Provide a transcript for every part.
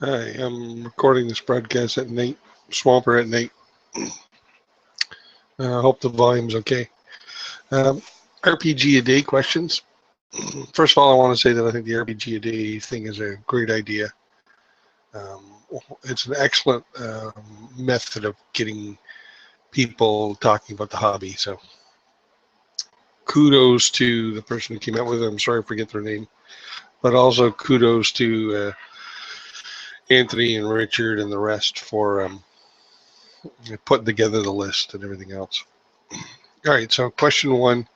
Hi, I'm recording this broadcast at night, Swamper at night. I hope the volume's okay. RPG-a-day questions. First of all, I want to say that I think the RPG-a-day thing is a great idea. Um, it's an excellent method of getting people talking about the hobby. So kudos to the person who came up with it. I'm sorry I forget their name. But also kudos to Anthony and Richard and the rest for putting together the list and everything else. All right, so question one.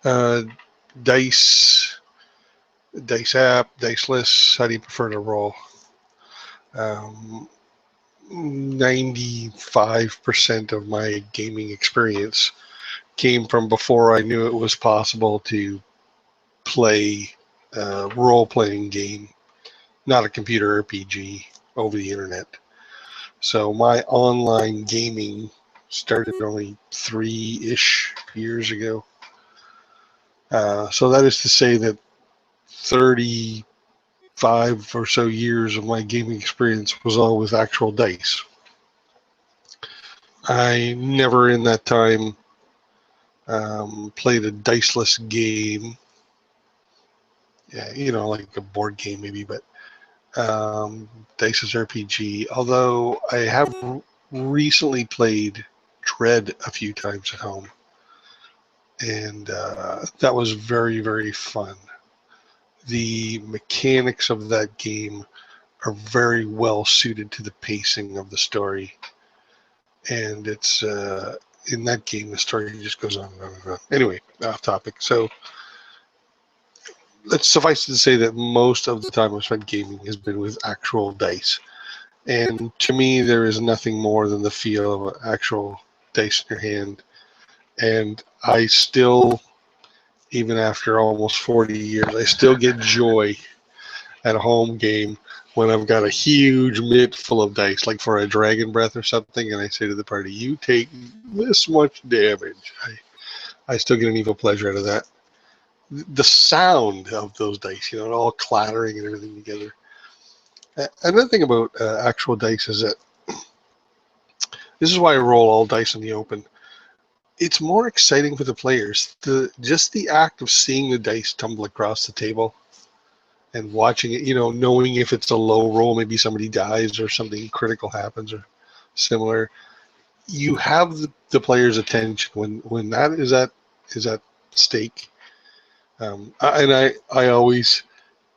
Uh, dice app, diceless. How do you prefer to roll? 95% of my gaming experience came from before I knew it was possible to play a role-playing game, not a computer RPG, over the internet. So my online gaming started only 3-ish years ago. So that is to say that 35 or so years of my gaming experience was all with actual dice. I never in that time played a diceless game. Yeah, like a board game maybe, but diceless RPG. Although I have recently played Dread a few times at home, and that was very, very fun. The mechanics of that game are very well suited to the pacing of the story, and it's in that game the story just goes on and on and on. Anyway, off topic. So let's suffice it to say that most of the time I've spent gaming has been with actual dice, and to me there is nothing more than the feel of an actual dice in your hand. And I still, even after almost 40 years, I still get joy at a home game when I've got a huge mitt full of dice, like for a dragon breath or something, and I say to the party, "You take this much damage." I still get an evil pleasure out of that. The sound of those dice, it all clattering and everything together. Another thing about actual dice is that this is why I roll all dice in the open. It's more exciting for the players. Just the act of seeing the dice tumble across the table and watching it, knowing if it's a low roll, maybe somebody dies or something critical happens or similar. You have the player's attention when that is at stake. And I always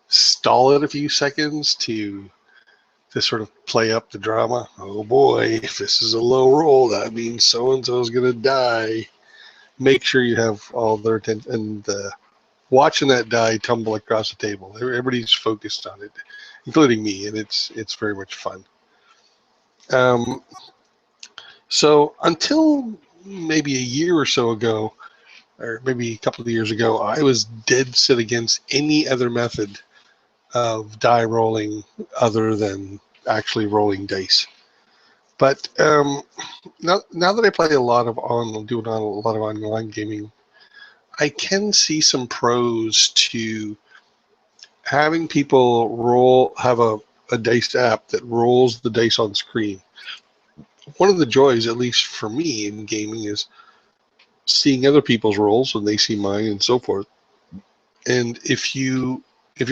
stall it a few seconds to sort of play up the drama. Oh boy, if this is a low roll, that means so and so is gonna die. Make sure you have all their attention, and watching that die tumble across the table. Everybody's focused on it, including me, and it's very much fun. Um, so until maybe a year or so ago, or maybe a couple of years ago, I was dead set against any other method of die rolling other than actually rolling dice. But now that I play a lot of doing a lot of online gaming, I can see some pros to having people have a dice app that rolls the dice on screen. One of the joys, at least for me in gaming, is seeing other people's rolls when they see mine and so forth. And if you're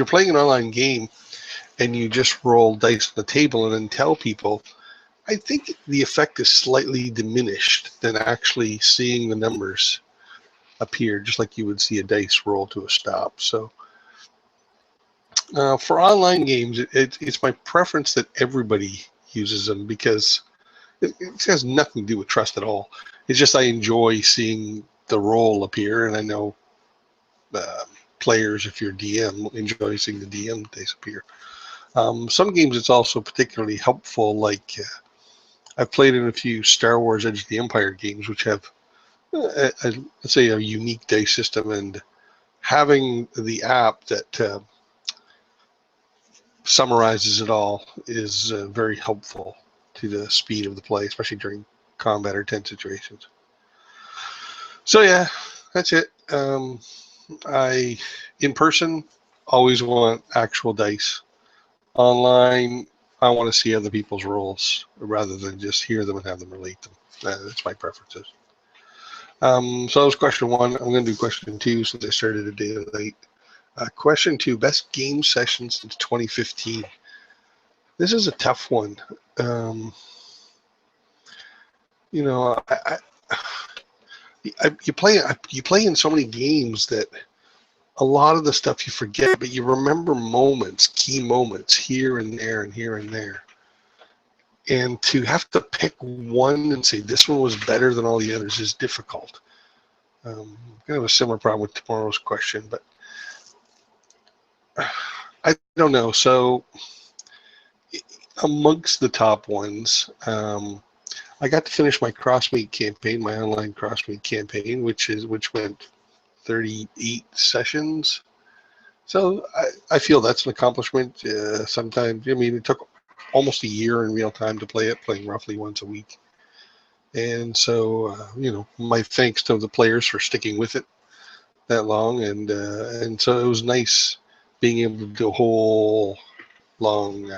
playing an online game and you just roll dice on the table and then tell people, I think the effect is slightly diminished than actually seeing the numbers appear, just like you would see a dice roll to a stop. So for online games, it's my preference that everybody uses them because it has nothing to do with trust at all. It's just I enjoy seeing the roll appear, and I know uh, players, if you're DM, enjoy seeing the DM disappear. Some games it's also particularly helpful, like I've played in a few Star Wars Edge of the Empire games, which have, let's say, a unique dice system, and having the app that summarizes it all is very helpful to the speed of the play, especially during combat or tense situations. So yeah, that's it. I, in person, always want actual dice. Online, I want to see other people's roles rather than just hear them and have them relate them. That's my preferences. So that was question 1. I'm going to do question 2 since I started a day late. Question 2, best game session since 2015. This is a tough one. You know, you play in so many games that a lot of the stuff you forget, but you remember moments, key moments here and there and here and there. And to have to pick one and say this one was better than all the others is difficult. I'm going to have a similar problem with tomorrow's question, but I don't know. So amongst the top ones, I got to finish my CrossMeet campaign, my online CrossMeet campaign, which went 38 sessions. So I feel that's an accomplishment. Sometimes, I mean, it took almost a year in real time to play it, playing roughly once a week. And so, you know, my thanks to the players for sticking with it that long. And so it was nice being able to do a whole long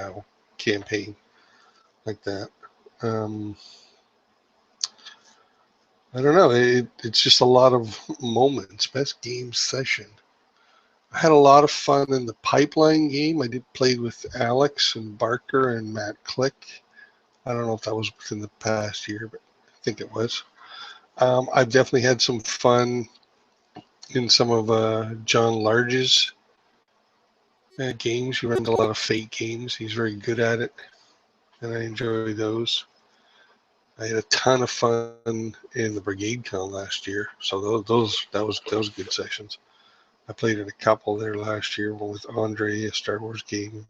campaign like that. I don't know. It's just a lot of moments. Best game session. I had a lot of fun in the pipeline game. I did play with Alex and Barker and Matt Click. I don't know if that was within the past year, but I think it was. I've definitely had some fun in some of John Large's games. He runs a lot of Fate games. He's very good at it, and I enjoy those. I had a ton of fun in the Brigade Con last year, so that was good sessions. I played in a couple there last year, one with Andre, a Star Wars game.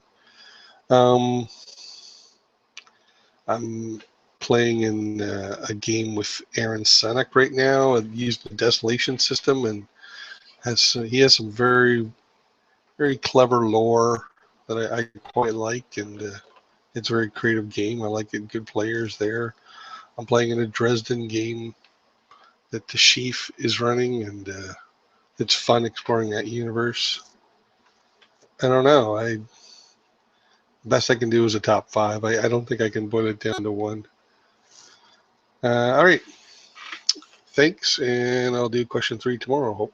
I'm playing in a game with Aaron Senek right now. I've used the Desolation system, and he has some very, very clever lore that I quite like, and it's a very creative game. I like it. Good players there. I'm playing in a Dresden game that the Chief is running, and it's fun exploring that universe. I don't know. Best I can do is a top 5. I don't think I can boil it down to one. All right. Thanks, and I'll do question 3 tomorrow.